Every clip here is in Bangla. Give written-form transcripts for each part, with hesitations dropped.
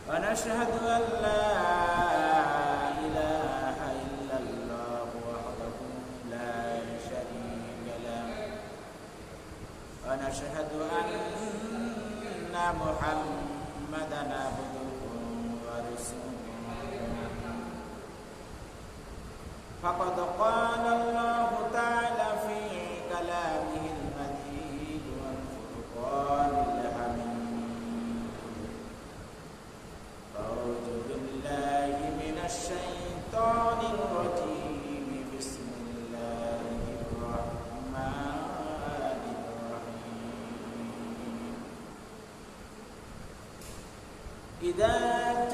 ونشهد أن لا إله إلا الله وحده لا شريك له ونشهد أن محمدا عبده ورسوله فقد قال الله تعالى في كلامه المجيد والفرقان الحميد أعوذ بالله من الشيطان الرجيم بسم الله الرحمن الرحيم إذا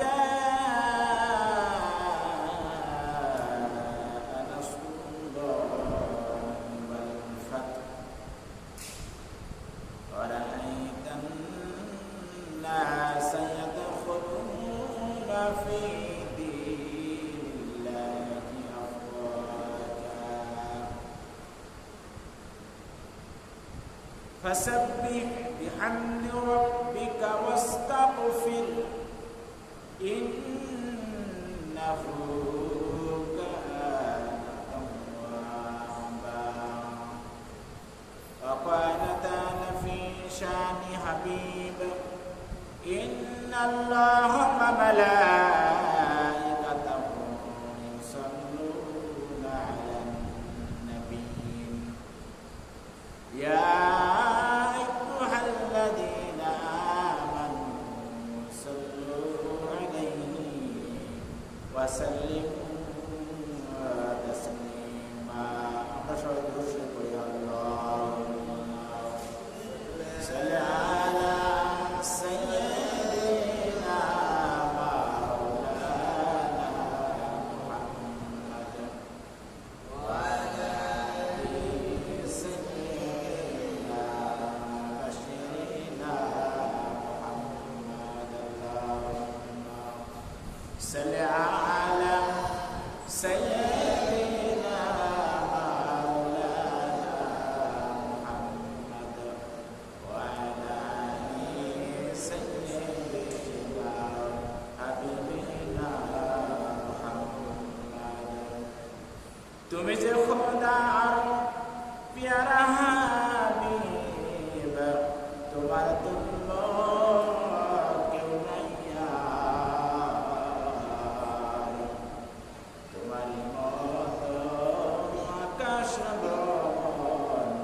جاء نصر الله والفتح ورأيت الناس يدخلون في دين الله أفواجا فسبح بحمد ربك واستغفر إنه كان توابا وقال تعالى في شان حبيب إن الله وملائكته يصلون على النبي يا أيها الذين آمنوا صلوا عليه وسلموا تسليما صل على سيدنا مولانا محمد وعلى آل سيدنا بشيرنا محمد اللهم صل على سيدنا مولانا محمد وعلى آل سيدنا حبيبنا محمد তুমি যে খোদার প্যারা হাবিব তোমার তুল্য কেউ নাই আর তোমারই মতো আকাশ বন্ধ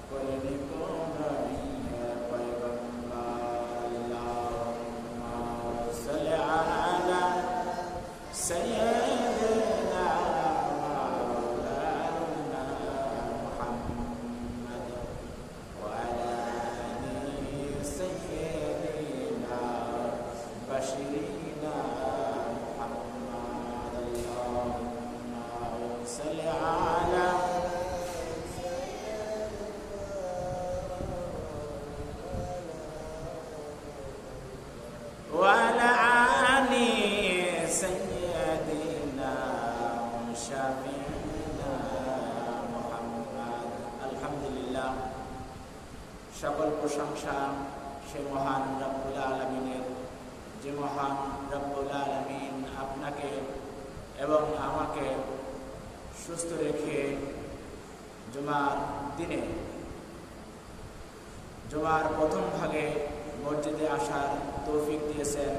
করিনি কোনো পয়গম্বর আল্লাহুম্মা সাল্লি আলা সাইয়্যিদিনা মাওলানা মুহাম্মদ ওয়া আলা আলি সাইয়্যিদিনা বাশিরিনা মুহাম্মদ আল্লাহুম্মা সাল্লি আলা وعلى آل سيدنا وشفيعنا محمد الحمد لله সকল প্রশংসা সে মহান রব্বুল আলামিনের যে মহান রব্বুল আলামিন আপনাকে এবং আমাকে সুস্থ রেখে জুমার দিনে জুমার প্রথম ভাগে মসজিদে আসার তৌফিক দিয়েছেন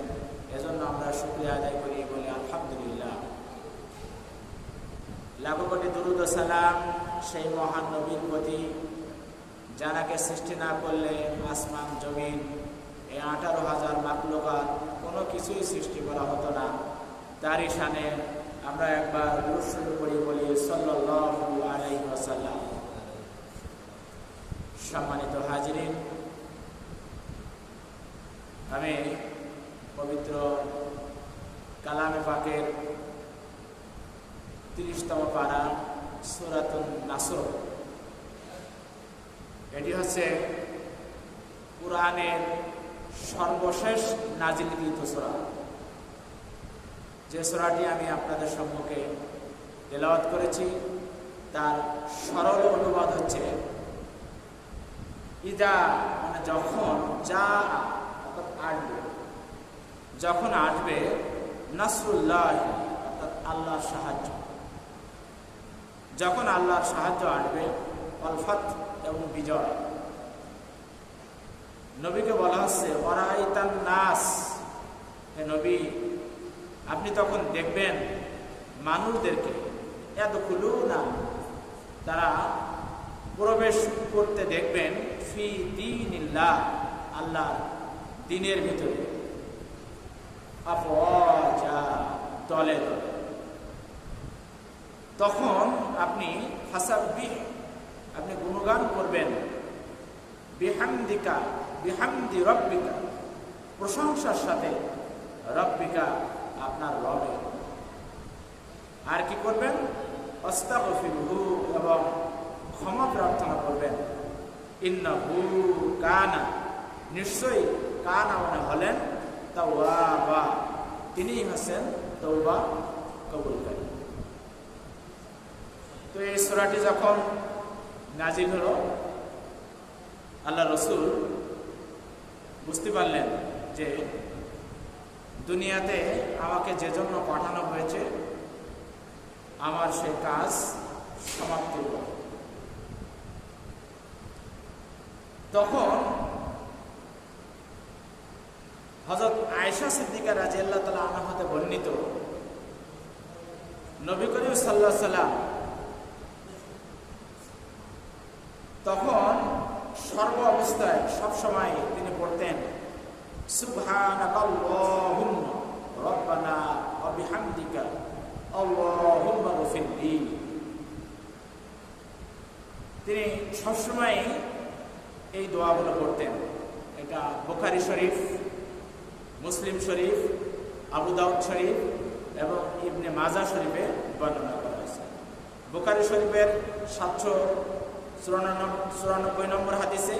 এজন্য আমরা শুকরিয়া আদায় করি বলি আলহামদুলিল্লাহ। লাখো কোটি দুরূদ ও সালাম সেই মহান নবীর প্রতি যারাকে সৃষ্টি না করলে আসমান জমিন এই 18,000 মাখলুকাত কোনো কিছুই সৃষ্টি করা হতো না। তারই শানে আমরা একবার দুরূদ শুরু করি বলি সাল্লাল্লাহু আলাইহি ওয়াসাল্লাম। সম্মানিত হাজিরিন, আমি পবিত্র কালামে পাকের 30তম পারা সূরাতুন নাসর। এটি হচ্ছে কুরআনের সর্বশেষ নাজিলকৃত সূরা। যে সূরাটি আমি আপনাদের সম্মুখে তেলাওয়াত করেছি তার সরল অনুবাদ হচ্ছে ইদা, মানে যখন, যা অর্থাৎ আসবে, যখন আসবে নাসরুল্লাহ অর্থাৎ আল্লাহর সাহায্য, যখন আল্লাহর সাহায্য আসবে, ওয়াল ফাত এবং বিজয়। নবীকে বলা হচ্ছে ওয়ারাইতান নাস, হে নবী আপনি তখন দেখবেন মানুষদেরকে ইয়াদখুলুনা, তারা প্রবেশ করতে দেখবেন ফি দীনিল্লাহ, আল্লাহর দ্বীনের ভিতরে, আফওয়াজা, দলে দলে। তখন আপনি ফাসাব্বিহ, আপনি গুণগান করবেন, বিহামদিকা, বিহামদি রব্বিকা, প্রশংসার সাথে, রব্বিকা আপনার রবে। আর কি করবেন? আস্তাগফিরহু, এবং ক্ষমা প্রার্থনা করবেন। ইন্নাহু কানা, নিশ্চয়ই, কানা মানে হলেন, তাওয়াবা, তিনিই হচ্ছেন তওবা কবুলকারী। তো এই সূরাটি যখন নাজিল হলো, আল্লাহ রসুল বুঝতে পারলেন যে দুনিয়াতে আমাকে যে জন্য পাঠানো হয়েছে আমার সে কাজ সমাপ্তি হবে। তখন হযরত আয়েশা সিদ্দিকা রাদিয়াল্লাহু তাআলা আনহা হতে বর্ণিত, নবী করিম সাল্লাল্লাহু আলাইহি সাল্লাম তখন সর্ব অবস্থায় সবসময় তিনি পড়তেন সুবহানাকাল্লাহুম্মা রব্বানা ওয়া বিহামদিকা আল্লাহুম্মা গফিরলি। তিনি সবসময় এই দোয়াগুলো পড়তেন। এটা বুখারী শরীফ, মুসলিম শরীফ, আবু দাউদ শরীফ এবং ইবনে মাজাহ শরীফে বর্ণনা করা হয়েছে। বুখারী শরীফের 794 নম্বর হাদিসে,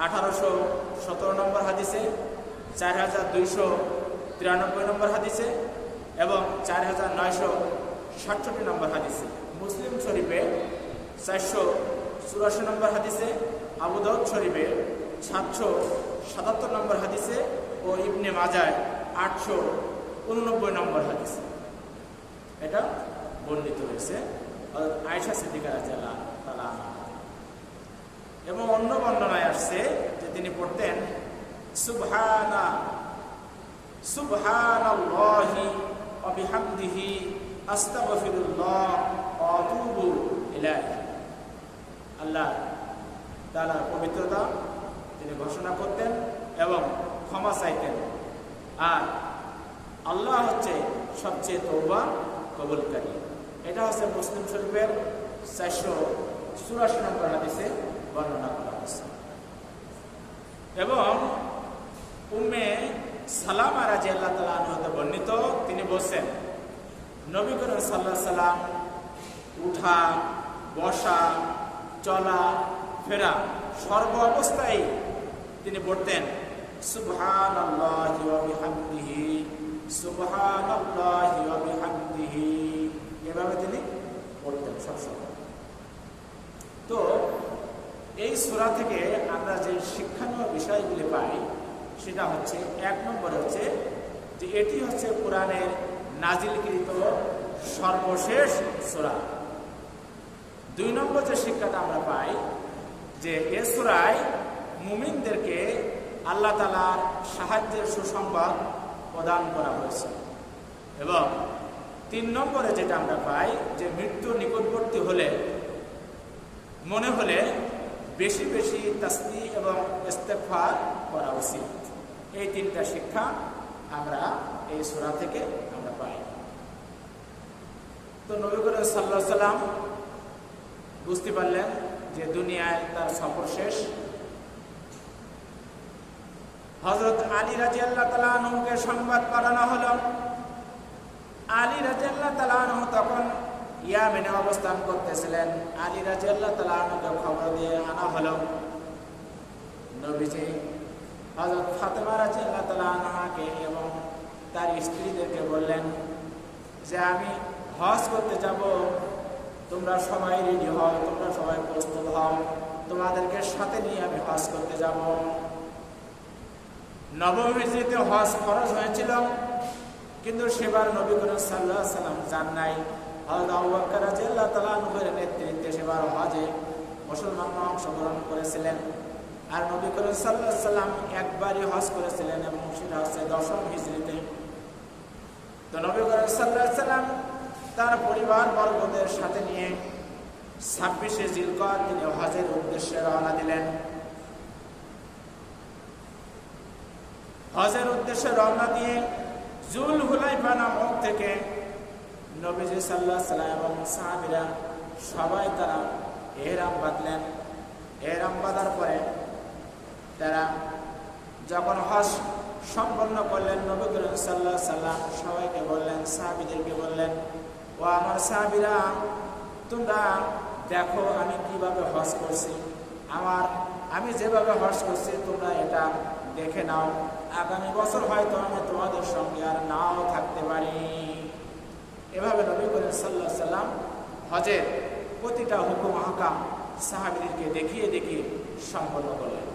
1817 নম্বর হাদিসে, 4293 নম্বর হাদিসে এবং 4967 নম্বর হাদিসে। মুসলিম শরীফে 484 নম্বর হাদিসে, আবু দাউদ শরীফে 777 নম্বর হাদিসে ও ইবনে মাজাহ 889 নম্বর হাদিসে এটা বর্ণিত হয়েছে আয়েশা সিদ্দিকা রাদিয়াল্লাহু তাআলা। এবং অন্য বর্ণনায় আসছে যে তিনি পড়তেন সুবহানাল্লাহি ওয়া বিহামদিহি আস্তাগফিরুল্লাহ ওয়া আতুবু ইলাইহি। আল্লাহ তাআলার পবিত্রতা তিনি ঘোষণা করতেন এবং ক্ষমা চাইতেন। আর আল্লাহ হচ্ছে সবচেয়ে তওবা কবুলকারী। এটা হচ্ছে মুসলিম শরীফের 484 নম্বর হাদিসে বর্ণনা করা হয়েছে। এবং উম্মে সালামা রাদিয়াল্লাহু তাআলা আনহা হতে বর্ণিত, তিনি বলছেন নবী করিম সাল্লাল্লাহু আলাইহি সাল্লাম উঠা, বসা, চলা ফেরা সর্ব অবস্থায় তিনি পড়তেন সুবহানাল্লাহি ওয়া বিহামদিহি, সুবহানাল্লাহি ওয়া বিহামদিহি, এভাবে তিনি পড়তেন সবসময়। তো এই সূরা থেকে আমরা যে শিক্ষণীয় বিষয়গুলি পাই সেটা হচ্ছে, 1 নম্বর হচ্ছে যে এটি হচ্ছে কোরআনের নাজিলকৃত সর্বশেষ সূরা। 2 নম্বর যে শিক্ষাটা আমরা পাই যে এই সূরায় মুমিনদেরকে আল্লাহ তাআলার সাহায্যের সুসংবাদ প্রদান করা হয়েছে। এবং 3 নম্বরে যেটা আমরা পাই যে মৃত্যু নিকটবর্তী হলে, মনে হলে বেশি বেশি তাসবিহ এবং ইস্তেগফার করা উচিত। এই 3টা শিক্ষা আমরা এই সূরা থেকে আমরা পাই। তো নবী করিম সাল্লাল্লাহু আলাইহি সাল্লাম বুঝতে পারলেন যে দুনিয়ায় তার সফর শেষ। হযরত আলী রাদিয়াল্লাহু তাআলা আনহুকে সংবাদ পাঠানো হলো আলী রাদিয়াল্লাহু তাআলা আনহু তখন ইয়ামেনে অবস্থান করতেছিলেন। আলী রাদিয়াল্লাহু তাআলা আনহুকে খবর দিয়ে আনা হলো। নবীজি হযরত ফাতেমা রাদিয়াল্লাহু তাআলা আনহাকে এবং তার স্ত্রীদেরকে বললেন যে আমি হজ করতে যাব, তোমরা সবাই রেডি হও, তোমরা সবাই প্রস্তুত হও, তোমাদেরকে সাথে নিয়ে আমি হজ করতে যাব। নবম হিজরিতে হজ ফরজ হয়েছিল, কিন্তু সেবার নবী করিম সাল্লাল্লাহু আলাইহি ওয়াসাল্লাম যান নাই। হযরত আবু বকর রাদিয়াল্লাহু তাআলা আনহুর নেতৃত্বে সেবার হজে মুসলমানরা অংশগ্রহণ করেছিলেন। আর নবী করিম সাল্লাল্লাহু আলাইহি ওয়াসাল্লাম একবারই হজ করেছিলেন এবং সেটা হচ্ছে দশম হিজরিতে। তো নবী করিম সাল্লাল্লাহু আলাইহি ওয়াসাল্লাম তার পরিবার বর্গদের সাথে নিয়ে 26শে জিলকদ তিনি হজের উদ্দেশ্যে রওনা দিলেন। হজের উদ্দেশ্যে রওনা দিয়ে জুল হুলাইফা নামক থেকে নবীজি সাল্লাল্লাহু আলাইহি ওয়াসাল্লাম এবং সাহাবীরা সবাই তারা ইহরাম বাঁধলেন। ইহরাম বাঁধার পরে তারা যখন হজ সম্পন্ন করলেন, নবী করিম সাল্লাল্লাহু আলাইহি ওয়াসাল্লাম সবাইকে বললেন, সাহাবীদেরকে বললেন, ও আমার সাহাবীরা, তোমরা দেখো আমি কিভাবে হজ করছি, আমি যেভাবে হজ করছি তোমরা এটা দেখে নাও। আগামী বছর হয়তো আমি তোমাদের সঙ্গে আর নাও থাকতে পারি। এভাবে নবী করিম সাল্লাল্লাহু আলাইহি ওয়াসাল্লাম হজের প্রতিটা হুকুম আহকাম সাহাবীদেরকে দেখিয়ে দেখিয়ে সম্পন্ন করলেন।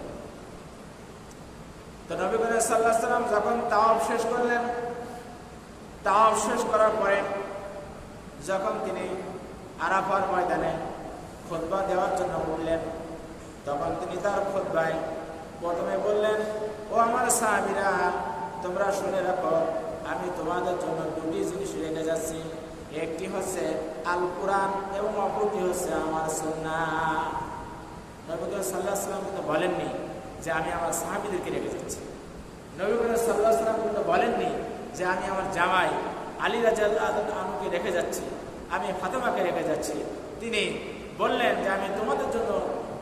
তো নবী করিম সাল্লাল্লাহু আলাইহি ওয়াসাল্লাম যখন তাওয়াফ শেষ করলেন, তাওয়াফ শেষ করার পরে যখন তিনি আরাফার ময়দানে খুতবা দেওয়ার জন্য উঠলেন, তখন তিনি তার খুতবায় প্রথমে বললেন, ও আমার সাহাবীরা, তোমরা শুনে রাখো, আমি তোমাদের জন্য দুটি জিনিস রেখে যাচ্ছি। একটি হচ্ছে আল কুরআন এবং অপরটি হচ্ছে আমার সুন্নাহ। নবী করিম সাল্লাল্লাহু আলাইহি ওয়াসাল্লাম কিন্তু বলেননি যে আমি আমার সাহাবীদেরকে রেখে যাচ্ছি। নবী করিম সাল্লাল্লাহু আলাইহি ওয়াসাল্লাম কিন্তু বলেননি যে আমি আমার জামাই আলী রাদিয়াল্লাহু আনহুকে রেখে যাচ্ছি, আমি ফাতেমাকে রেখে যাচ্ছি। তিনি বললেন যে আমি তোমাদের জন্য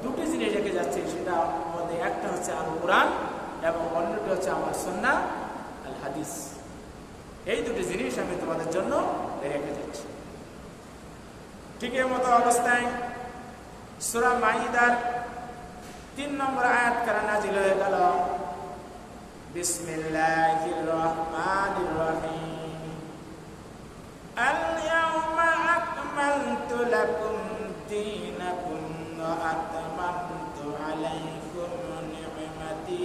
দুটি জিনিস রেখে যাচ্ছি, সেটা মধ্যে একটা হচ্ছে আল কুরআন এবং অন্যটি হচ্ছে আমার সুন্নাহ আল হাদিস। এই দুটি জিনিস আমি তোমাদের জন্য রেখে যাচ্ছি। ঠিক এই মতো অবস্থায় সূরা মাইদার 3 নম্বর আয়াত কারা নাযিল হয়ে গেল, বিসমিল্লাহির রহমানির রহিম, আল ইয়াউমা আকমালতু লাকুম দীনাকুম ওয়া আতমামতু আলাইকুম নি'মাতি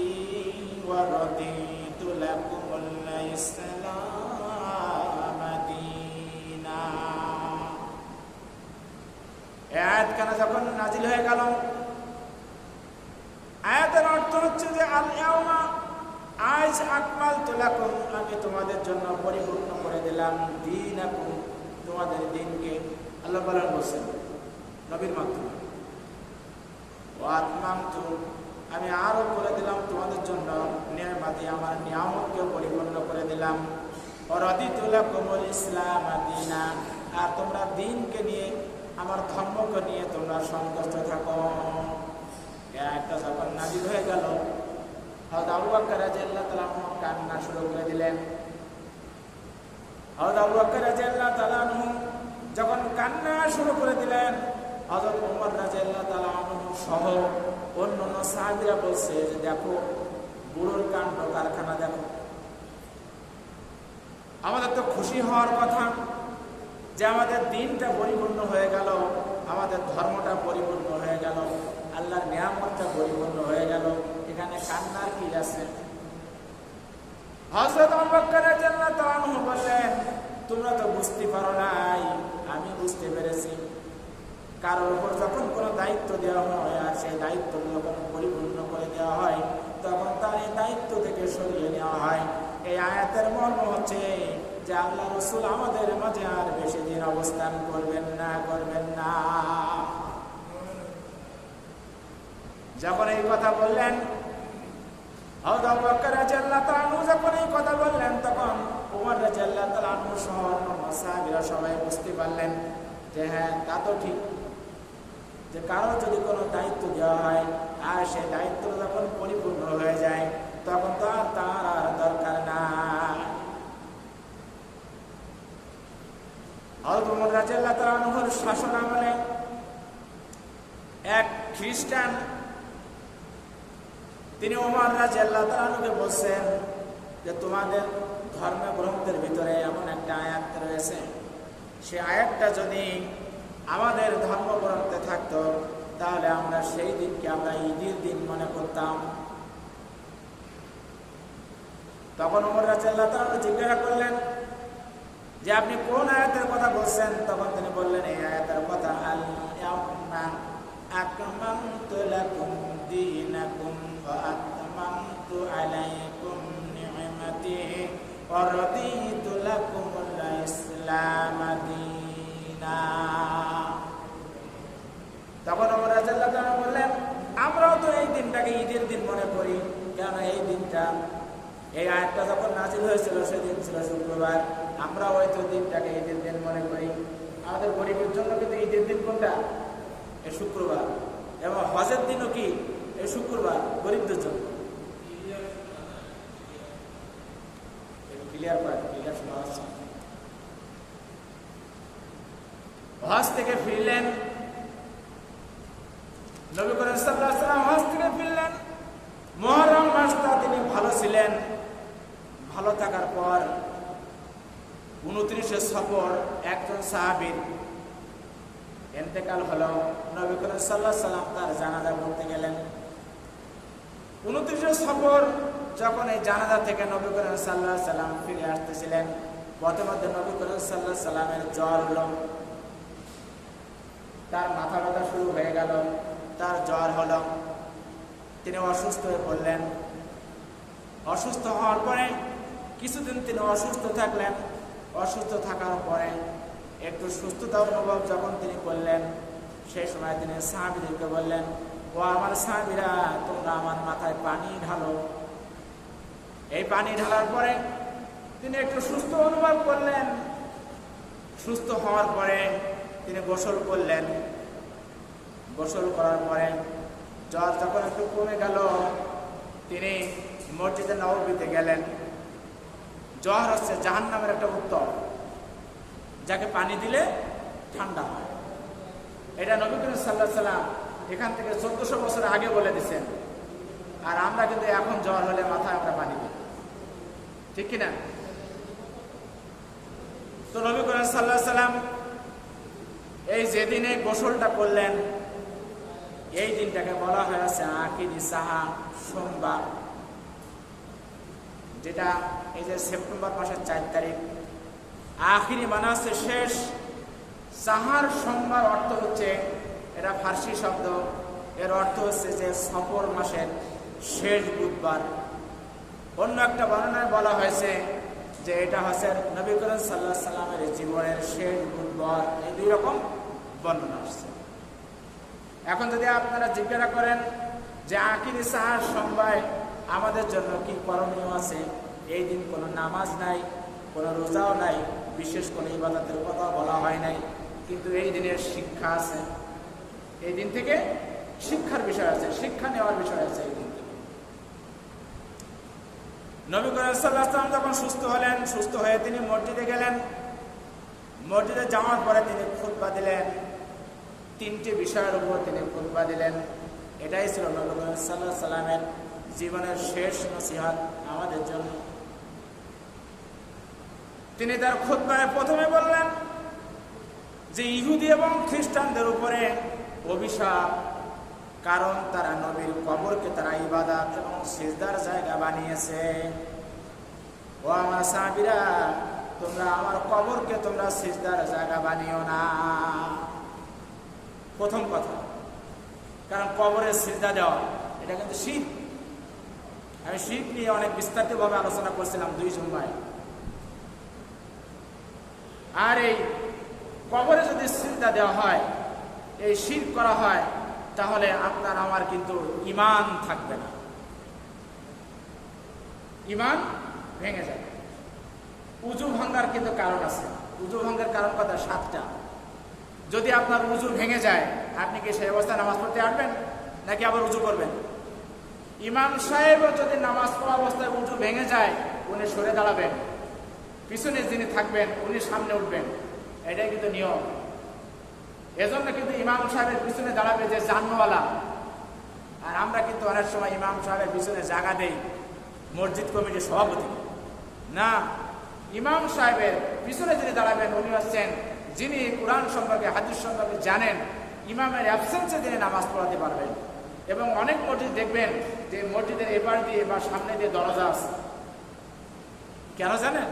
ওয়া রাদিতু লাকুমুল ইসলাম দীনা। এই আয়াত কানা যখন নাযিল হয়ে গেল, আয়াতের অর্থ হচ্ছে যে আল ইয়াউমা, আজ আকমালতু লাকুম, আমি তোমাদের জন্য পরিপূর্ণ করে দিলাম, দীনাকুম, তোমাদের দিনকে। আল্লাহ বলেন বলছেন নবীর মাধ্যমে, ওয়া আতমামতু, আমি আরো করে দিলাম তোমাদের জন্য নিয়ামতি, আমার নিয়ামতকে পরিপূর্ণ করে দিলাম, ওয়া রাদিতু লাকুমুল ইসলাম দীনা, আর তোমরা দিনকে নিয়ে, আমার ধর্মকে নিয়ে তোমরা সন্তুষ্ট থাকো। একটা যখন নাযিল হয়ে গেল, হযরত আবু বকর রাদিয়াল্লাহু তাআলা আনহু কান্না শুরু করে দিলেন। হযরত আবু বকর রাদিয়াল্লাহু তাআলা আনহু যখন কান্না শুরু করে দিলেন, হযরত ওমর রাদিয়াল্লাহু তাআলা আনহু সহ অন্যান্য সাহাবীরা বলছে যে দেখো, বুড়োর কাণ্ড কারখানা দেখো। আমাদের তো খুশি হওয়ার কথা যে আমাদের দিনটা পরিপূর্ণ হয়ে গেল, আমাদের ধর্মটা পরিপূর্ণ হয়ে গেল, আল্লাহর নিয়ামতটা পরিপূর্ণ হয়ে গেল, এখানে কান্নার কি আছে? হযরত আবু বকর রাদিয়াল্লাহু তাআলা আনহু বললেন, তোমরা তো বুঝতে পারো নাই, আমি বুঝতে পেরেছি। কারোর উপর যখন কোনো দায়িত্ব দেওয়া হয় আর সেই দায়িত্ব যখন পরিপূর্ণ করে দেওয়া হয়, তখন তার এই দায়িত্ব থেকে সরিয়ে নেওয়া হয়। এই আয়াতের মর্ম হচ্ছে যে আল্লাহ রাসূল আমাদের মাঝে আর বেশি দিন অবস্থান করবেন না। যখন এই কথা বললেন, হযরত আবু বকর রাদিয়াল্লাহু তাআলা আনহু যখন এই কথা বললেন, তখন ওমর রাদিয়াল্লাহু তাআলা আনহু সহ অন্যান্য সাহাবীরা সবাই বুঝতে পারলেন যে হ্যাঁ, তা তো ঠিক, যে কারো যদি কোনো দায়িত্ব দেওয়া হয় আর সেই দায়িত্ব যখন পরিপূর্ণ হয়ে যায়, তখন তো আর তার আর দরকার নাই। রাদিয়াল্লাহু তাআলা আনহুর শাসন আমলে এক খ্রিস্টান তিনি ওমর রাদিয়াল্লাহু তাআলা আনহুকে বলছেন যে তোমাদের ধর্মগ্রন্থের ভিতরে এমন একটা আয়াত রয়েছে, সেই আয়াতটা যদি আমাদের ধর্মগ্রন্থে থাকতো তাহলে আমরা সেই দিনকে আমরা ঈদের দিন মনে করতাম। তখন ওমর রাদিয়াল্লাহু তাআলা জিজ্ঞাসা করলেন যে আপনি কোন আয়াতের কথা বলছেন? তখন তিনি বললেন এই আয়াতের কথা, আল ইয়াউমা আকমালতু লাকুম দীনাকুম ওয়া আতমামতু আলাইকুম নি'মাতি ওয়া রাদিতু লাকুমুল ইসলাম দীনা। তখন ওমর রাদিয়াল্লাহু তাআলা বললেন আমরাও তো এই দিনটাকে ঈদের দিন মনে করি, কেন এই দিনটা, এই আয়াতটা যখন নাযিল হয়েছিল সেদিন ছিল শুক্রবার, আমরা হয়তো দিনটাকে ঈদের দিন মনে করি। আমাদের গরিবের জন্য কিন্তু ঈদের দিন কোনটা? এই শুক্রবার। এবং হজের দিনও কি এই শুক্রবার গরিবদের জন্য। হজ থেকে ফিরলেন নবী করিম সাল্লাল্লাহু আলাইহি ওয়াসাল্লাম, হজ থেকে ফিরলেন। মুহররম মাসটা তিনি ভালো ছিলেন। ভালো থাকার পর 29 সফর একজন সাহাবীর ইন্তেকাল হলো। নবী করিম সাল্লাল্লাহু আলাইহি ওয়াসাল্লাম তার জানাজা পড়তে গেলেন। 29 সফর যখন এই জানাজা থেকে নবী করিম সাল্লাল্লাহু আলাইহি ওয়াসাল্লাম ফিরে আসতেছিলেন, পথে নবী করিম সাল্লাল্লাহু আলাইহি ওয়াসাল্লামের জ্বর হলো। তার মাথা ব্যথা শুরু হয়ে গেল, তার জ্বর হলো, তিনি অসুস্থ হয়ে পড়লেন। অসুস্থ হওয়ার পরে কিছুদিন তিনি অসুস্থ থাকলেন। অসুস্থ থাকার পরে একটু সুস্থতা অনুভব যখন তিনি করলেন, সেই সময় তিনি সাহাবীদেরকে বললেন, ও আমার সাহাবীরা, তোমরা আমার মাথায় পানি ঢালো। এই পানি ঢালার পরে তিনি একটু সুস্থ অনুভব করলেন। সুস্থ হওয়ার পরে তিনি গোসল করলেন। গোসল করার পরে জ্বর যখন একটু কমে গেল, তিনি মসজিদে নববীতে গেলেন। জ্বর হচ্ছে জাহান্নামের একটা উত্তর, যাকে পানি দিলে ঠান্ডা হয়। এটা নবী করিম সাল্লাল্লাহু আলাইহি ওয়াসাল্লাম এখান থেকে 1400 বছর আগে বলে দিচ্ছেন। আর আমরা কিন্তু এখন জ্বর হলে মাথায় আমরা পানি দিই, ঠিক কিনা? তো নবী করিম সাল্লাল্লাহু আলাইহি ওয়াসাল্লাম এই যেদিনে গোসলটা করলেন, এই দিনটাকে বলা হয়েছে আকিদি সাহা, সোমবার, যেটা এই যে সেপ্টেম্বর মাসের 4 তারিখ। আখিরি মানে হচ্ছে শেষ। সাহার সোমবার অর্থ হচ্ছে, এটা ফার্সি শব্দ, এর অর্থ হচ্ছে যে সফর মাসের শেষ বুধবার। অন্য একটা বর্ণনায় বলা হয়েছে যে এটা হচ্ছে নবী করিম সাল্লাল্লাহু আলাইহি ওয়াসাল্লামের জীবনের শেষ বুধবার। এই দুই রকম বর্ণনা আসছে। এখন যদি আপনারা জিজ্ঞাসা করেন যে আকিরি সাহার সোমবার আমাদের জন্য কি করণীয় আছে, এই দিন কোনো নামাজ নাই, কোনো রোজাও নাই, বিশেষ কোনো ইবাদতের কথা বলা হয় নাই, কিন্তু এই দিনের শিক্ষা আছে। এই দিন থেকে শিক্ষার বিষয় আছে, শিক্ষা নেওয়ার বিষয় আছে। এই দিন থেকে নবী করিম সাল্লাল্লাহু আলাইহি ওয়াসাল্লাম যখন সুস্থ হলেন, সুস্থ হয়ে তিনি মসজিদে গেলেন। মসজিদে যাওয়ার পরে তিনি খুতবা দিলেন। 3টে বিষয়ের উপর তিনি খুতবা দিলেন। এটাই ছিল নবী করিম সাল্লাল্লাহু আলাইহি ওয়াসাল্লামের জীবনের শেষ নসিহত আমাদের জন্য। তিনি তার খুতবায় প্রথমে বললেন যে ইহুদি এবং খ্রিস্টানদের উপরে অভিশাপ, কারণ তারা নবীর কবরকে তারা ইবাদত এবং সিজদার জায়গা বানিয়েছে। ও আমার সাহাবীরা, তোমরা আমার কবরকে তোমরা সিজদার জায়গা বানিও না। প্রথম কথা, কারণ কবরে সিজদা দেওয়া এটা কিন্তু শিরক। আমি শিরক নিয়ে অনেক বিস্তারিতভাবে আলোচনা করছিলাম 2 জুমায়। আর এই কবরে যদি সিজদা দেওয়া হয়, এই শিরক করা হয়, তাহলে আপনার আমার কিন্তু ঈমান থাকবে না, ঈমান ভেঙে যাবে। উযু ভাঙার কিন্তু কারণ আছে। উযু ভাঙার কারণ কথা 7টা। যদি আপনার উযু ভেঙে যায়, আপনি কি সেই অবস্থায় নামাজ পড়তে আসবেন নাকি আবার উযু করবেন? ইমাম সাহেব যদি নামাজ পড়া অবস্থায় উযু ভেঙে যায়, উনি সরে দাঁড়াবেন, পিছনে যিনি থাকবেন উনি সামনে উঠবেন। এটাই কিন্তু নিয়ম। এজন্য কিন্তু ইমাম সাহেবের পিছনে দাঁড়াবে যে জানওয়ালা। আর আমরা কিন্তু অনেক সময় ইমাম সাহেবের পিছনে জায়গা দেই মসজিদ কমিটির সভাপতি। না, ইমাম সাহেবের পিছনে যিনি দাঁড়াবেন উনি হচ্ছেন যিনি কোরআন সম্পর্কে হাদিস সম্পর্কে জানেন, ইমামের অ্যাবসেন্সে তিনি নামাজ পড়াতে পারবেন। এবং অনেক মসজিদ দেখবেন যে মসজিদের এপার দিয়ে বা সামনে দিয়ে দরজা আছে। কেন জানেন?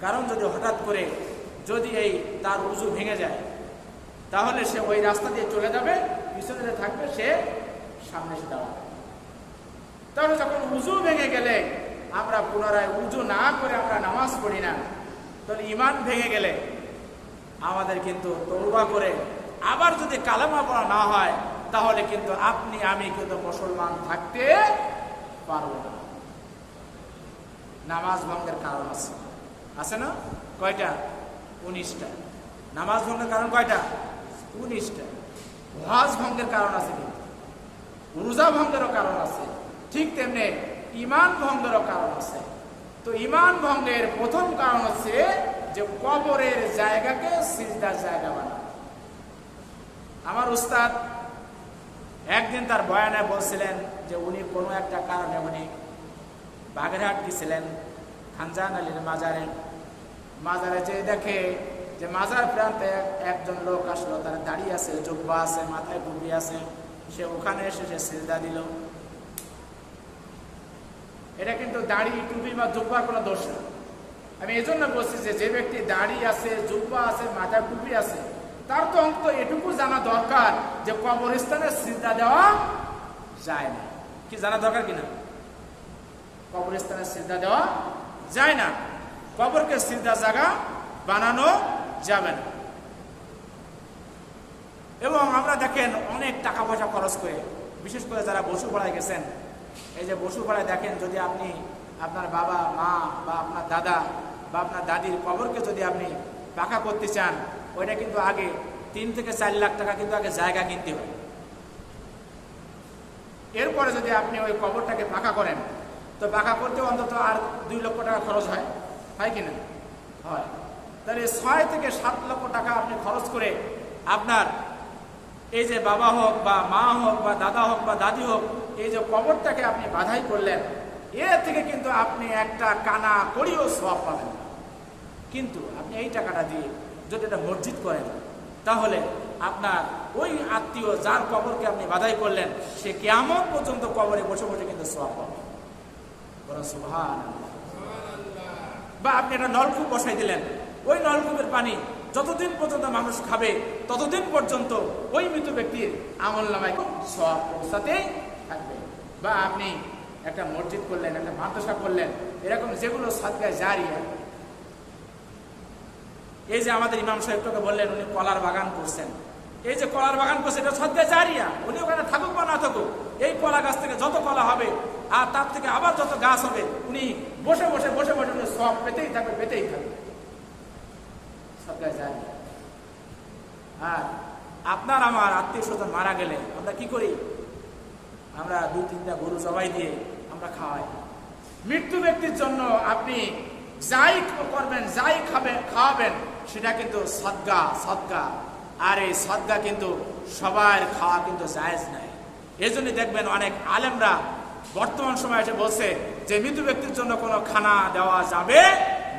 কারণ যদি হঠাৎ করে যদি এই তার উজু ভেঙে যায় তাহলে সে ওই রাস্তা দিয়ে চলে যাবে, পিছনে যে থাকবে সে সামনে এসে দাঁড়াবে। তাহলে যখন উজু ভেঙে গেলে আমরা পুনরায় উজু না করে আমরা নামাজ পড়ি না, তাহলে ঈমান ভেঙে গেলে আমাদের কিন্তু তওবা করে আবার যদি কালেমা পড়া না হয় তাহলে কিন্তু আপনি আমি কিন্তু মুসলমান থাকতে পারবো না। নামাজ ভঙ্গের কারণ আছে, আছে না? কয়টা? 19টা। নামাজ ভঙ্গের কারণ কয়টা? 19টা। হজ ভঙ্গের কারণ আছে, কিন্তু রোজা ভঙ্গেরও কারণ আছে, ঠিক তেমনি ঈমান ভঙ্গেরও কারণ আছে। তো ঈমান ভঙ্গের প্রথম কারণ হচ্ছে যে কবরের জায়গাকে সিজদার জায়গা বানানো। আমার উস্তাদ একদিন তার বয়ানে বলছিলেন যে উনি কোনো একটা কারণে উনি বাগেরহাট গেছিলেন খানজাহান আলীর মাজারে। মাজারে যেয়ে দেখে যে মাজার প্রান্তে একজন লোক আসলো, তার দাড়ি আছে, জুব্বা আছে, মাথায় টুপি আছে, সে ওখানে এসে সে সিজদা দিল। এটা কিন্তু দাড়ি, টুপি বা জুব্বার কোনো দোষ না। আমি এই জন্য বলছি যে যে ব্যক্তি দাড়ি আছে, জুব্বা আছে, মাথায় টুপি আছে, তার তো অন্তত এটুকু জানা দরকার যে কবরস্থানে সিজদা দেওয়া যায় না। কি জানা দরকার কিনা? কবরস্থানে সিজদা দেওয়া যায় না, কবরকে সিজদা জায়গা বানানো যাবে না। এবং আমরা দেখেন অনেক টাকা পয়সা খরচ করে, বিশেষ করে যারা বসু ভাড়ায় গেছেন, এই যে বসু ভাড়ায় দেখেন যদি আপনি আপনার বাবা মা বা আপনার দাদা বা আপনার দাদির কবরকে যদি আপনি পাকা করতে চান, ওইটা কিন্তু আগে 3 থেকে 4 লাখ টাকা কিন্তু আগে জায়গা কিনতে হয়। এরপরে যদি আপনি ওই কবরটাকে পাকা করেন তো পাকা করতে অন্তত আর 2 লক্ষ টাকা খরচ হয় কিনা? হয়। তাহলে 6 থেকে 7 লক্ষ টাকা আপনি খরচ করে আপনার এই যে বাবা হোক বা মা হোক বা দাদা হোক বা দাদি হোক, এই যে কবরটাকে আপনি বাধাই করলেন, এর থেকে কিন্তু আপনি একটা কানা করিও সওয়াব পাবেন না। কিন্তু আপনি এই টাকাটা দিয়ে যদি এটা মসজিদ করেন তাহলে আপনার ওই আত্মীয় যার কবরকে আপনি বাধাই করলেন সে কিয়ামত পর্যন্ত কবরে বসে বসে কিন্তু সওয়াব পাবে। বলেন সুবহানাল্লাহ। বা আপনি একটা নলকূপ বসাই দিলেন, ওই নলকূপের পানি যতদিন পর্যন্ত মানুষ খাবে ততদিন পর্যন্ত ওই মৃত ব্যক্তির আমলনামায় সওয়াব পৌঁছাতেই থাকবে। বা আপনি একটা মসজিদ করলেন, একটা মাদ্রাসা করলেন, এরকম যেগুলো সাদকায়ে জারিয়া। এই যে আমাদের ইমাম সাহেবকে বললেন উনি কলার বাগান করছেন, এই যে কলার বাগান করছে এটা সাদকায়ে জারিয়া। উনি ওখানে থাকুক বা না থাকুক, এই কলা গাছ থেকে যত কলা হবে আর তার থেকে আবার যত গাছ হবে উনি বসে বসে বসে বসে উনি সব পেতেই থাকবে, পেতেই থাকবে। সাদকায়ে জারিয়া। আর আপনার আমার আত্মীয় স্বজন মারা গেলে আমরা কি করি? আমরা 2-3টা গরু জবাই দিয়ে আমরা খাওয়াই। মৃত্যু ব্যক্তির জন্য আপনি যাই করবেন, যাই খাওয়াবেন সেটা কিন্তু সদকা। আর এই সদকা কিন্তু সবার খাওয়া কিন্তু জায়েজ নাই। এই জন্য দেখবেন অনেক আলেমরা বর্তমান সময়ে এসে বলছে যে মৃত ব্যক্তির জন্য কোনো খানা দেওয়া যাবে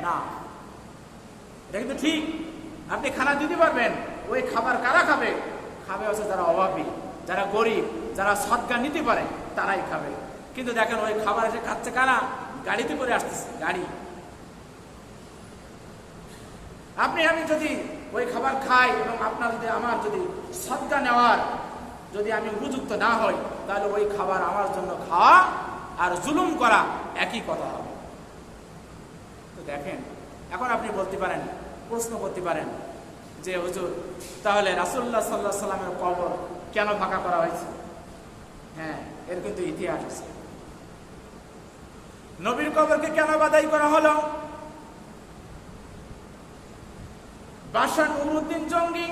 না। এটা কিন্তু ঠিক, আপনি খানা দিতে পারবেন, ওই খাবার কারা খাবে? খাবে হচ্ছে যারা অভাবী, যারা গরিব, যারা সদকা নিতে পারে তারাই খাবে। কিন্তু দেখেন ওই খাবার এসে খাচ্ছে কারা? গাড়িতে করে আসতেছে, গাড়ি। আপনি আমি যদি ওই খাবার খাই এবং আপনার যদি আমার যদি সদকা নেওয়ার যদি আমি উপযুক্ত না হই তাহলে ওই খাবার আমার জন্য খাওয়া আর জুলুম করা একই কথা হবে। তো দেখেন, এখন আপনি বলতে পারেন, প্রশ্ন করতে পারেন যে হুজুর তাহলে রাসূলুল্লাহ সাল্লাল্লাহু আলাইহি সাল্লামের কবর কেন ফাঁকা করা হয়েছে? হ্যাঁ, এর কিন্তু ইতিহাস আছে। নবীর কবরকে কেন বাধাই করা হলো? বাদশা নুরউদ্দিন জঙ্গি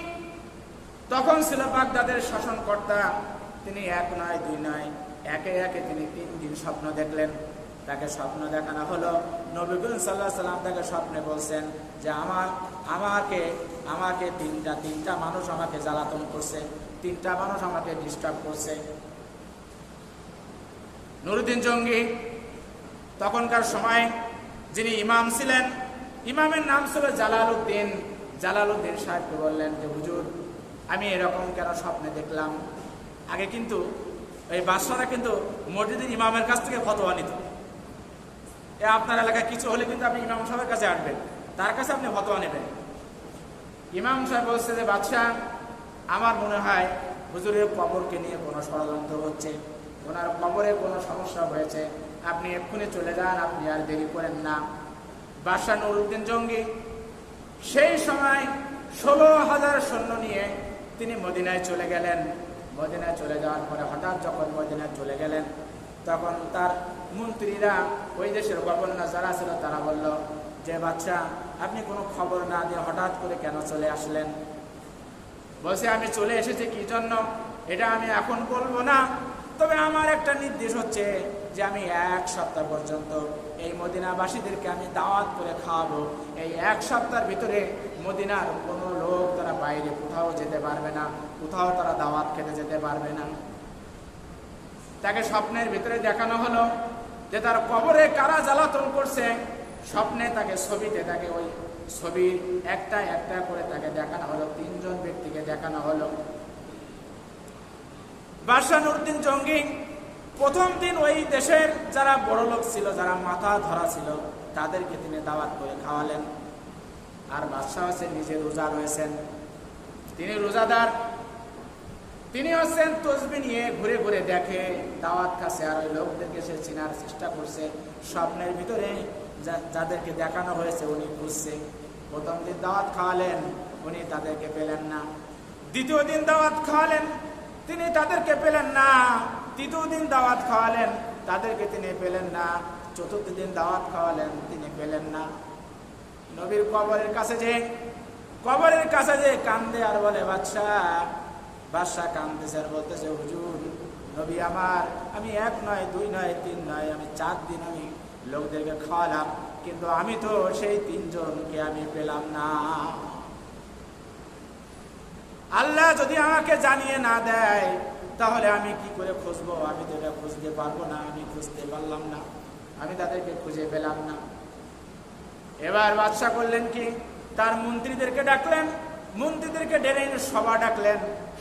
তখন ছিল বাগদাদের শাসনকর্তা। তিনি 1 নয় 2 নয়, একে একে তিনি 3 দিন স্বপ্ন দেখলেন। তাকে স্বপ্ন দেখানো হলো। নবী করিম সাল্লাল্লাহু আলাইহি সাল্লাম তাকে স্বপ্নে বলছেন যে আমাকে তিনটা মানুষ আমাকে জ্বালাতন করছে, তিনটা মানুষ আমাকে ডিস্টার্ব করছে। নুরুদ্দিন জঙ্গি তখনকার সময় যিনি ইমাম ছিলেন, ইমামের নাম ছিল জালালউদ্দিন। জালালউদ্দিন সাহেবকে বললেন যে হুজুর, আমি এরকম কেন স্বপ্নে দেখলাম। আগে কিন্তু এই বাদশারা কিন্তু মসজিদের ইমামের কাছ থেকে ফতোয়া নিত। আপনার এলাকায় কিছু হলে কিন্তু আপনি ইমাম সাহেবের কাছে আসবেন, তার কাছে আপনি ফতোয়া নেবেন। ইমাম সাহেব বলছে যে বাদশাহ, আমার মনে হয় হুজুরের কবরকে নিয়ে কোনো ষড়যন্ত্র হচ্ছে, ওনার কবরে কোনো সমস্যা হয়েছে, আপনি এক্ষুনি চলে যান, আপনি আর দেরি করেন না। বাদশাহ নুরুদ্দিন জঙ্গি সেই সময় 16,000 সৈন্য নিয়ে তিনি মদিনায় চলে গেলেন। মদিনায় চলে যাওয়ার পরে হঠাৎ যখন মদিনায় চলে গেলেন, তখন তার মন্ত্রীরা, ওই দেশের গভর্নর যারা ছিল, তারা বলল যে বাদশাহ, আপনি কোনো খবর না দিয়ে হঠাৎ করে কেন চলে আসলেন? বলছে আমি চলে এসেছি কি জন্য এটা আমি এখন বলবো না, তবে আমার একটা নির্দেশ হচ্ছে যে আমি 1 সপ্তাহ পর্যন্ত এই মদিনাবাসীদেরকে আমি দাওয়াত করে খাওয়াবো। এই 1 সপ্তাহের ভিতরে মদিনার কোনো লোক তারা বাইরে কোথাও যেতে পারবে না, কোথাও তারা দাওয়াত খেতে যেতে পারবে না। তাকে স্বপ্নের ভিতরে দেখানো হলো যে তার কবরে কারা জ্বালাতন করছে। স্বপ্নে তাকে ছবিতে তাকে ওই ছবির একটা একটা করে তাকে দেখানো হলো, 3 জন ব্যক্তিকে দেখানো হলো। বাদশাহ নুরুদ্দিন জঙ্গি প্রথম দিন ওই দেশের যারা বড় লোক ছিল, যারা মাথা ধরা ছিল, তাদেরকে তিনি দাওয়াত করে খাওয়ালেন। আর বাদশাহ হচ্ছেন নিজে রোজা রয়েছেন, তিনি রোজাদার, তিনি হচ্ছেন তসবিহ নিয়ে ঘুরে ঘুরে দেখে, দাওয়াত খাচ্ছে, আর ওই লোকদেরকে সে চেনার চেষ্টা করছে। স্বপ্নের ভিতরে যাদেরকে দেখানো হয়েছে উনি খুঁজছে। প্রথম দিন দাওয়াত খাওয়ালেন, উনি তাদেরকে পেলেন না। দ্বিতীয় দিন দাওয়াত খাওয়ালেন, তিনি তাদেরকে পেলেন না। তৃতীয় দিন দাওয়াত খাওয়ালেন, তাদেরকে তিনি পেলেন না। চতুর্থ দিন দাওয়াত খাওয়ালেন, তিনি পেলেন না। নবীর কবরের কাছে যে কান্দে আর বলে বাদশাহ কান্দেছে আর বলতেছে, হুজুর, নবী আমার, আমি 1 নয় 2 নয় 3 নয়, আমি 4 দিন আমি লোকদেরকে খাওয়ালাম, কিন্তু আমি তো সেই 3 জনকে আমি পেলাম না। আল্লাহ যদি আমাকে জানিয়ে না দেয় তাহলে আমি কি করে খুঁজবো? আমি তো এটা খুঁজতে পারবো না, আমি খুঁজতে পারলাম না, আমি তাদেরকে খুঁজে পেলাম না। এবার বাদশাহ করলেন কি, তার মন্ত্রীদেরকে ডাকলেন, মন্ত্রীদেরকে ডেকে এনে সভা ডাকলেন।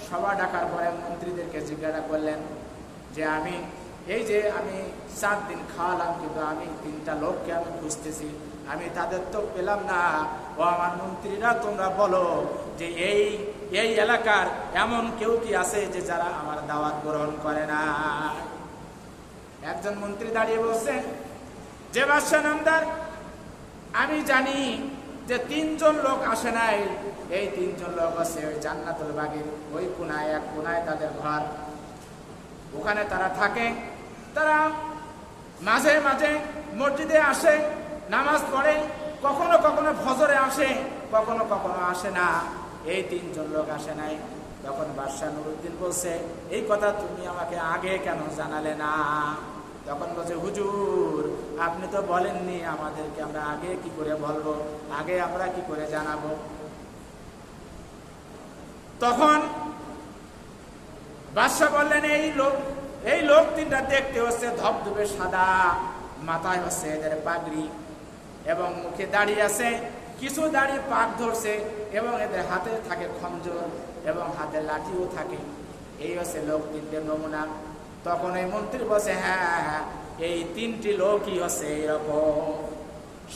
সভা ডাকার পরে মন্ত্রীদেরকে জিজ্ঞাসা করলেন যে আমি 4 দিন খাওয়ালাম, কিন্তু আমি 3টা লোককে আমি খুঁজতেছি, আমি তাদের তো পেলাম না। ও আমার মন্ত্রীরা, তোমরা বলো যে এই এলাকার এমন কেউ কি আছে যে যারা আমার দাওয়াত গ্রহণ করে না? একজন মন্ত্রী দাঁড়িয়ে বলছেন যে বাদশাহ নামদার, আমি জানি যে 3 জন লোক আসে নাই। এই 3 জন লোক আছে ওই জান্নাতুল বাগের ওই কোনায়, এক কোনায় তাদের ঘর, ওখানে তারা থাকে। তারা মাঝে মাঝে মসজিদে আসে, নামাজ পড়ে, কখনো কখনো ফজরে আসে, কখনো কখনো আসে না। এই 3 জন লোক আসে নাই। তখন বাদশাহ নুরুদ্দিন বলছে, এই কথা তুমি আমাকে আগে কেন জানালে না? তখন বলছে, হুজুর, আপনি তো বলেননি আমাদেরকে, আমরা আগে কি করে বলবো, আগে আমরা কি করে জানাবো? তখন বাদশাহ বললেন, এই লোক 3টা দেখতে হচ্ছে ধবধবে সাদা, মাথায় হচ্ছে এদের পাগড়ি এবং মুখে দাড়ি আছে, কিছু দাড়ি পাক ধরছে, এবং এদের হাতে থাকে খঞ্জর এবং হাতে লাঠিও থাকে। এই হচ্ছে লোক 3টে নমুনা। তখন এই মন্ত্রী বলছে, হ্যাঁ, এই 3টি লোকই হচ্ছে এরকম।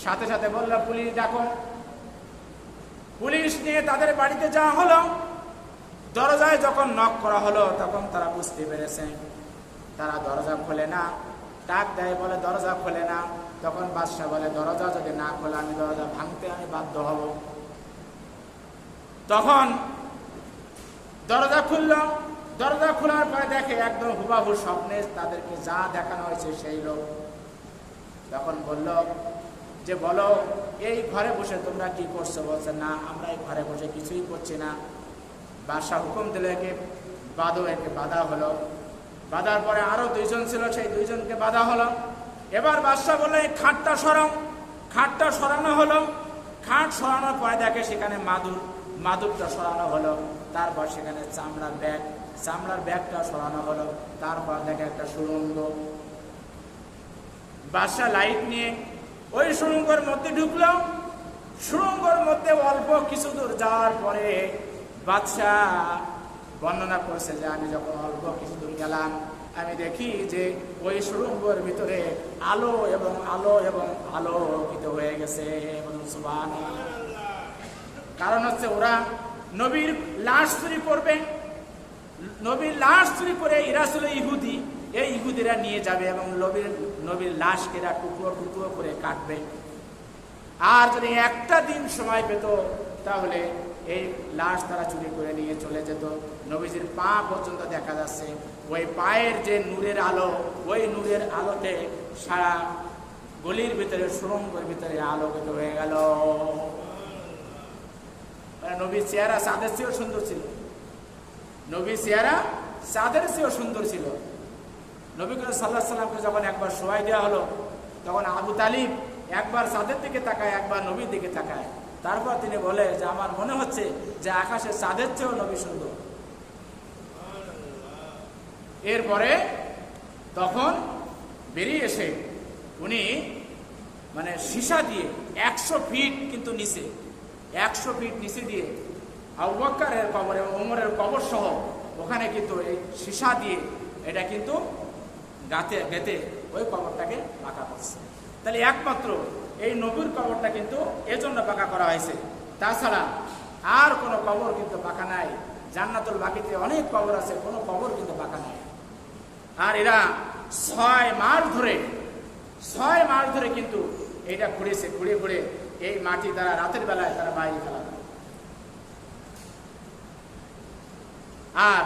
সাথে সাথে বলল, পুলিশ ডাকো। পুলিশ নিয়ে তাদের বাড়িতে যাওয়া হলো। দরজায় যখন নক করা হলো তখন তারা বুঝতে পেরেছে, তারা দরজা খোলে না। ডাক দেয়, বলে দরজা খোলে না। তখন বাদশাহ বলে, দরজা যদি না খোলে আমি দরজা ভাঙতে আমি বাধ্য হব। তখন দরজা খুলল। দরজা খোলার পরে দেখে একদম হুবাহু স্বপ্নে তাদেরকে যা দেখানো হয়েছে সেই লোক। তখন বলল যে, বলো এই ঘরে বসে তোমরা কি করছো? বলছে, না, আমরা এই ঘরে বসে কিছুই করছি না। বাদশাহ হুকুম দিল, একে বাঁধা হলো। বাঁধার পরে আরো 2 জন ছিল, সেই 2 জনকে বাঁধা হলো। এবার বাদশাহ বললেন খাটটা সরাও। খাটটা সরানো হলো। খাট সরানোর পরে দেখে সেখানে মাদুরটা সরানো হলো। তারপর সেখানে চামড়ার ব্যাগটা সরানো হলো। তারপর দেখে একটা সুড়ঙ্গ। বাদশাহ লাইট নিয়ে ওই সুড়ঙ্গের মধ্যে ঢুকলো। সুড়ঙ্গের মধ্যে অল্প কিছু দূর যাওয়ার পরে বাদশাহ বর্ণনা করছে যে আমি যখন অল্প কিছু দূর গেলাম, আমি দেখি যে ওই সুড়ঙ্গের ভিতরে আলো এবং আলোকিত হয়ে গেছে। সুবহানাল্লাহ। কারণ হচ্ছে ওরা নবীর লাশ চুরি করবে। নবীর লাশ চুরি করে এরা ছিল ইহুদি। এই ইহুদিরা নিয়ে যাবে এবং নবীর লাশকে এরা টুকরো টুকরো করে কাটবে। আর যদি একটা দিন সময় পেত তাহলে এই লাশ তারা চুরি করে নিয়ে চলে যেত। নবীজির পা পর্যন্ত দেখা যাচ্ছে। ওই পায়ের যে নূরের আলো, ওই নূরের আলোতে সারা গলির ভিতরে, সুড়ঙ্গের ভিতরে আলোকিত হয়ে গেল। নবীর চেহারা চাঁদের চেয়েও সুন্দর ছিল। নবীর চেহারা চাঁদের চেয়েও সুন্দর ছিল। নবী করিম সাল্লাল্লাহু আলাইহি সাল্লামকে যখন একবার শোয়াই দেওয়া হলো, তখন আবু তালিব একবার চাঁদের দিকে তাকায়, একবার নবীর দিকে তাকায়। তারপর তিনি বলে যে আমার মনে হচ্ছে যে আকাশের চাঁদের চেয়েও নবী সুন্দর। এরপরে তখন বেরিয়ে এসে উনি মানে সীসা দিয়ে 100 ফিট কিন্তু নিচে, 100 ফিট নিচে দিয়ে আবু বকরের কবর এবং ওমরের কবর সহ ওখানে কিন্তু এই সীসা দিয়ে এটা কিন্তু গেতে ওই কবরটাকে পাকা করছে। তাহলে একমাত্র এই নবীর কবরটা কিন্তু এজন্য পাকা করা হয়েছে। তাছাড়া আর কোনো কবর কিন্তু পাকা নাই। জান্নাতুল বাকিতে অনেক কবর আছে, কোনো কবর কিন্তু পাকা নাই। আর এরা 6 মাস ধরে কিন্তু এইটা ঘুরেছে, ঘুরে এই মাটি তারা রাতের বেলায় তারা বাইরে ফেলা। আর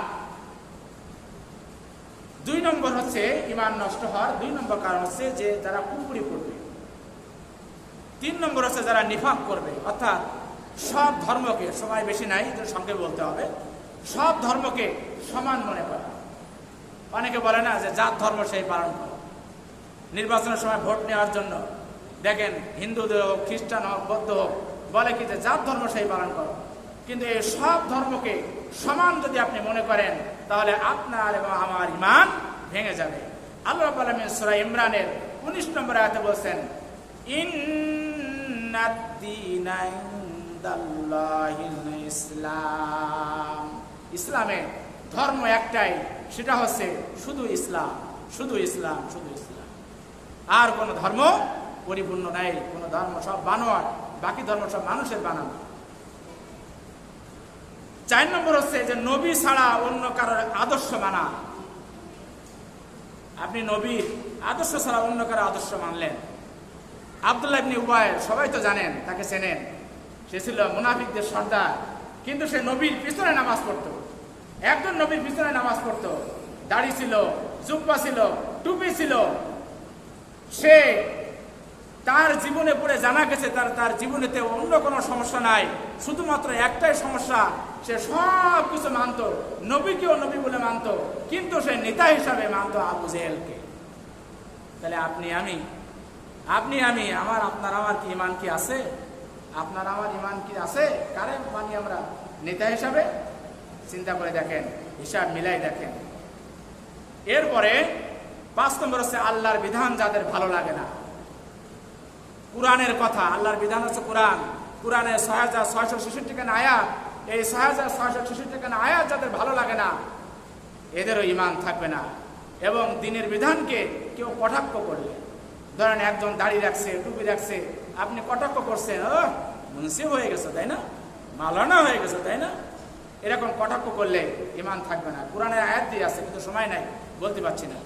2 নম্বর হচ্ছে ঈমান নষ্ট হওয়ার 2 নম্বর কারণ হচ্ছে যে যারা কুফরি করবে। 3 নম্বর হচ্ছে যারা নিফাক করবে, অর্থাৎ সব ধর্মকে, সময় বেশি নাই সঙ্গে বলতে হবে, সব ধর্মকে সমান মনে করা। অনেকে বলে না যে যার ধর্ম সেই পালন করে। নির্বাচনের সময় ভোট নেওয়ার জন্য দেখেন হিন্দুদের হোক, খ্রিস্টান হোক, বৌদ্ধ হোক, বলে কি যে যার ধর্ম সেই পালন করো। কিন্তু এই সব ধর্মকে সমান যদি আপনি মনে করেন তাহলে আপনার এবং আমার ঈমান ভেঙে যাবে। আল্লাহ রাব্বুল আলামিন সূরা ইমরানের 19 নম্বর আয়াতে বলেন, ইন্নাদ-দীনা ইনদাল্লাহিল ইসলাম। ইসলামে ধর্ম একটাই, সেটা হচ্ছে শুধু ইসলাম, শুধু ইসলাম, শুধু ইসলাম। আর কোন ধর্ম পরিপূর্ণ নাই। কোন ধর্ম সব বানোয়াট, বাকি ধর্ম সব মানুষের বানানো। 4 নম্বর হচ্ছে যে নবী ছাড়া অন্য কারোর আদর্শ মানা। আপনি নবীর আদর্শ ছাড়া অন্য কারো আদর্শ মানলেন। আব্দুল্লাহ ইবনে উবাই সবাই তো জানেন, তাকে চেনেন। সে ছিল মুনাফিকদের সর্দার, কিন্তু সে নবীর পিছনে নামাজ পড়তো। একজন নবীর পিছনে নামাজ পড়তো। দাড়ি ছিল, জুব্বা ছিল, টুপি ছিল। সে তার জীবনে পড়ে জানা গেছে তার জীবনেতে অন্য কোনো সমস্যা নাই, শুধুমাত্র একটাই সমস্যা, সে সব কিছু মানত, নবীকেও নবী বলে মানত, কিন্তু সে নেতা হিসাবে মানত আবু জেহেলকে। তাহলে আপনি আমি আপনার আমার কি ঈমান কি আছে? আপনার আমার ঈমান কি আছে? কারে মানি আমরা নেতা হিসাবে? চিন্তা করে দেখেন, হিসাব মিলাই দেখেন। এরপরে 5 নম্বর হচ্ছে আল্লাহর বিধান যাদের ভালো লাগে না। কুরআনের কথা, আল্লাহর বিধান হচ্ছে কোরআন। কোরআনের 6666 খানা আয়াত, এই 6666 খানা আয়াত যাদের ভালো লাগে না, এদেরও ঈমান থাকবে না। এবং দ্বীনের বিধানকে কেউ কটাক্ষ করলে, ধরেন একজন দাড়ি রাখছে, টুপি রাখছে, আপনি কটাক্ষ করছেন, মুন্সি হয়ে গেছে তাই না, মাওলানা হয়ে গেছে তাই না, এরকম কটাক্ষ করলে ঈমান থাকবে না। কোরআনের আয়াত দিয়ে আছে, কিন্তু সময় নাই, বলতে পারছি না।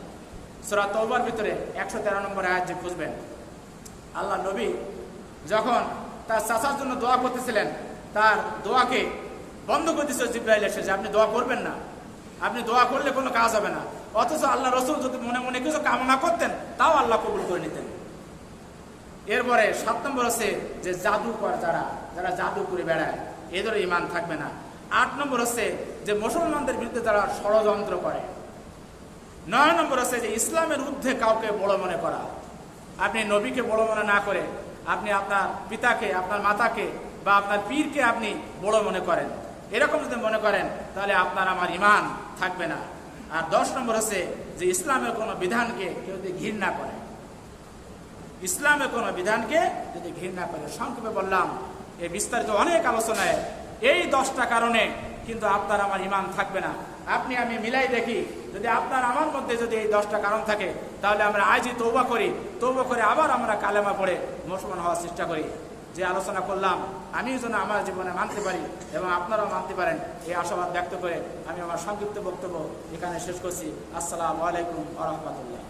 সূরা তাওবার ভিতরে 113 নম্বর আয়াত যে খুঁজবেন, আল্লাহ নবী যখন তার চাচার জন্য দোয়া করতেছিলেন, তার দোয়াকে বন্ধ করে দিয়েছিল জিবরাইল এসে, যে আপনি দোয়া করবেন না, আপনি দোয়া করলে কোনো কাজ হবে না। অথচ আল্লাহ রসুল যদি মনে মনে কিছু কামনা করতেন, তাও আল্লাহ কবুল করে নিতেন। এরপরে 7 নম্বর হচ্ছে যে জাদুকর, যারা জাদু করে বেড়ায়, এদের ঈমান থাকবে না। 8 নম্বর হচ্ছে যে মুসলমানদের বিরুদ্ধে যারা ষড়যন্ত্র করে। 9 নম্বর হচ্ছে যে ইসলামের ঊর্ধ্বে কাউকে বড় মনে করা। আপনি নবীকে বড় মনে না করে আপনি আপনার পিতাকে, আপনার মাতাকে বা আপনার পীরকে আপনি বড় মনে করেন, এরকম যদি মনে করেন তাহলে আপনার আমার ঈমান থাকবে না। আর 10 নম্বর হচ্ছে যে ইসলামের কোনো বিধানকে কেউ যদি ঘৃণা করে, ইসলামের কোনো বিধানকে যদি ঘৃণা করে। সংক্ষেপে বললাম, এই বিস্তারিত অনেক আলোচনায় এই 10টা কারণে কিন্তু আপনার আমার ঈমান থাকবে না। আপনি আমি মিলাই দেখি, যদি আপনার আমার মধ্যে যদি এই 10টা কারণ থাকে তাহলে আমরা আজই তওবা করি, তওবা করে আবার আমরা কালেমা পড়ে মুসলমান হওয়ার চেষ্টা করি। যে আলোচনা করলাম আমি যেন আমার জীবনে মানতে পারি এবং আপনারাও মানতে পারেন, এই আশাবাদ ব্যক্ত করে আমি আমার সংক্ষিপ্ত বক্তব্য এখানে শেষ করছি। আসসালামু আলাইকুম ওয়া রাহমাতুল্লাহ।